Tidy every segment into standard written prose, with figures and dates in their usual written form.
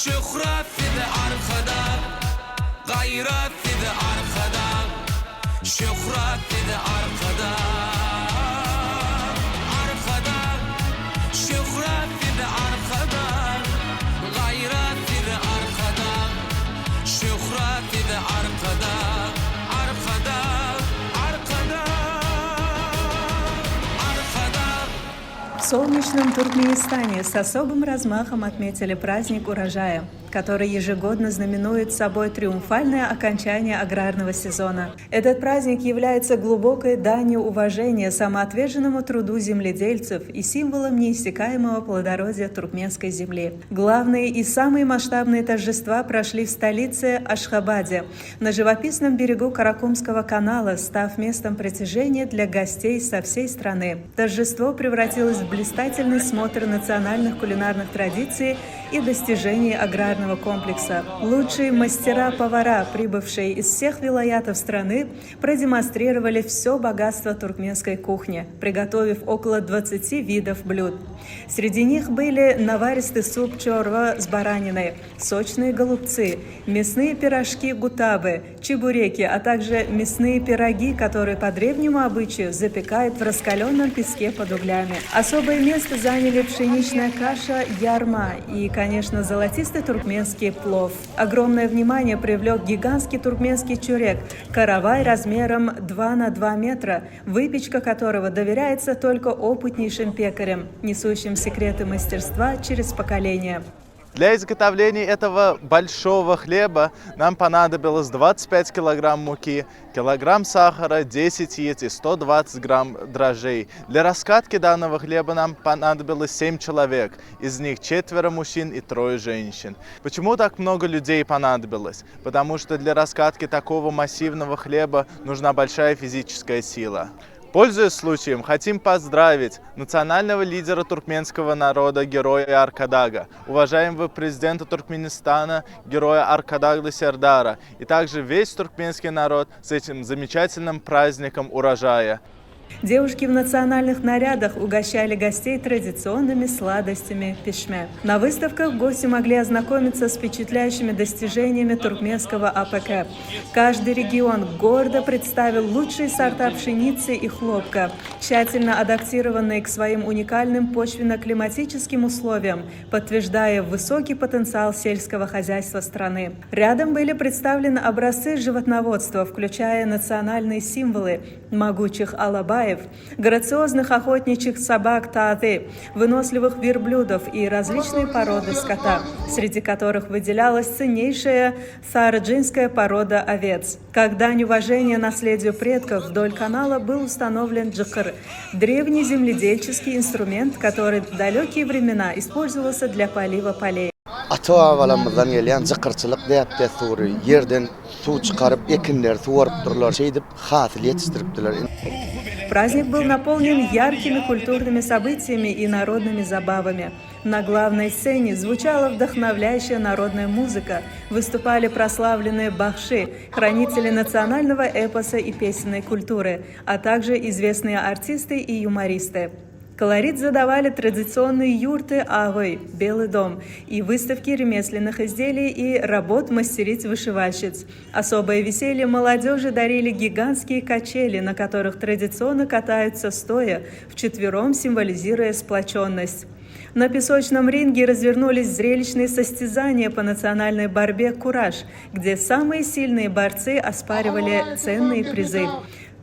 Şöhret de arkada, gayret de arkada. Şöhret de arkada, arkada. Şöhret de arkada, gayret de arkada. Şöhret de arkada, arkada, arkada, arkada. В солнечном Туркменистане с особым размахом отметили праздник урожая, который ежегодно знаменует собой триумфальное окончание аграрного сезона. Этот праздник является глубокой данью уважения самоотверженному труду земледельцев и символом неиссякаемого плодородия туркменской земли. Главные и самые масштабные торжества прошли в столице Ашхабаде, на живописном берегу Каракумского канала, став местом притяжения для гостей со всей страны. Торжество превратилось в блистательный смотр национальных кулинарных традиций и достижений аграрного комплекса. Лучшие мастера-повара, прибывшие из всех вилаятов страны, продемонстрировали все богатство туркменской кухни, приготовив около 20 видов блюд. Среди них были наваристый суп чорва с бараниной, сочные голубцы, мясные пирожки гутабы, чебуреки, а также мясные пироги, которые по древнему обычаю запекают в раскаленном песке под углями. Особое место заняли пшеничная каша ярма и, конечно, золотистый туркменский плов. Огромное внимание привлек гигантский туркменский чурек, каравай размером 2 на 2 метра, выпечка которого доверяется только опытнейшим пекарям, несущим секреты мастерства через поколения. Для изготовления этого большого хлеба нам понадобилось 25 килограмм муки, килограмм сахара, 10 яиц и 120 грамм дрожжей. Для раскатки данного хлеба нам понадобилось 7 человек, из них 4 мужчин и 3 женщин. Почему так много людей понадобилось? Потому что для раскатки такого массивного хлеба нужна большая физическая сила. Пользуясь случаем, хотим поздравить национального лидера туркменского народа, героя Аркадага, уважаемого президента Туркменистана, героя Аркадагли Сердара, и также весь туркменский народ с этим замечательным праздником урожая. Девушки в национальных нарядах угощали гостей традиционными сладостями пешме. На выставках гости могли ознакомиться с впечатляющими достижениями туркменского АПК. Каждый регион гордо представил лучшие сорта пшеницы и хлопка, тщательно адаптированные к своим уникальным почвенно-климатическим условиям, подтверждая высокий потенциал сельского хозяйства страны. Рядом были представлены образцы животноводства, включая национальные символы могучих алабаев, грациозных охотничьих собак тааты, выносливых верблюдов и различные породы скота, среди которых выделялась ценнейшая саарджинская порода овец. Как дань уважения наследию предков вдоль канала был установлен джикр – древний земледельческий инструмент, который в далекие времена использовался для полива полей. Ata-avalarımızdan gelen zıkırçılık deyapte suri, yerden su çıkarıp ekinler suvarıp dururlar, şeydip hasıl yetiştiriptiler. Праздник был наполнен яркими культурными событиями и народными забавами. На главной сцене звучала вдохновляющая народная музыка, выступали прославленные бахши, хранители национального эпоса и песенной культуры, а также известные артисты и юмористы. Колорит задавали традиционные юрты Агой, Белый дом, и выставки ремесленных изделий и работ мастериц-вышивальщиц. Особое веселье молодежи дарили гигантские качели, на которых традиционно катаются стоя, вчетвером символизируя сплоченность. На песочном ринге развернулись зрелищные состязания по национальной борьбе «Кураж», где самые сильные борцы оспаривали ценные призы.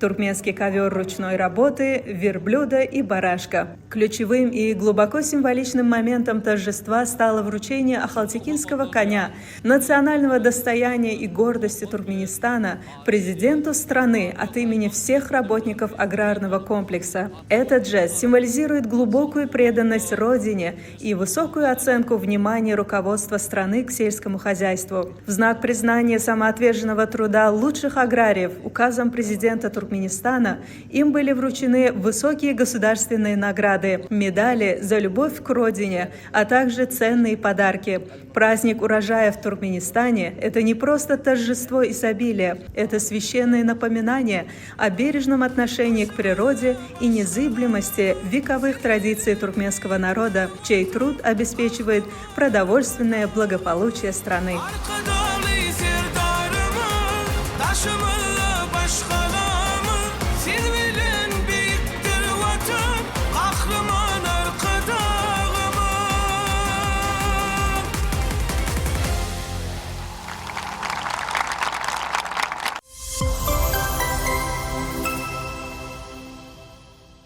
Туркменский ковер ручной работы, верблюда и барашка. Ключевым и глубоко символичным моментом торжества стало вручение ахалтекинского коня, национального достояния и гордости Туркменистана, президенту страны от имени всех работников аграрного комплекса. Этот жест символизирует глубокую преданность родине и высокую оценку внимания руководства страны к сельскому хозяйству. В знак признания самоотверженного труда лучших аграриев указом президента Туркменистана Туркменистана, им были вручены высокие государственные награды, медали за любовь к родине, а также ценные подарки. Праздник урожая в Туркменистане – это не просто торжество изобилия, это священное напоминание о бережном отношении к природе и незыблемости вековых традиций туркменского народа, чей труд обеспечивает продовольственное благополучие страны.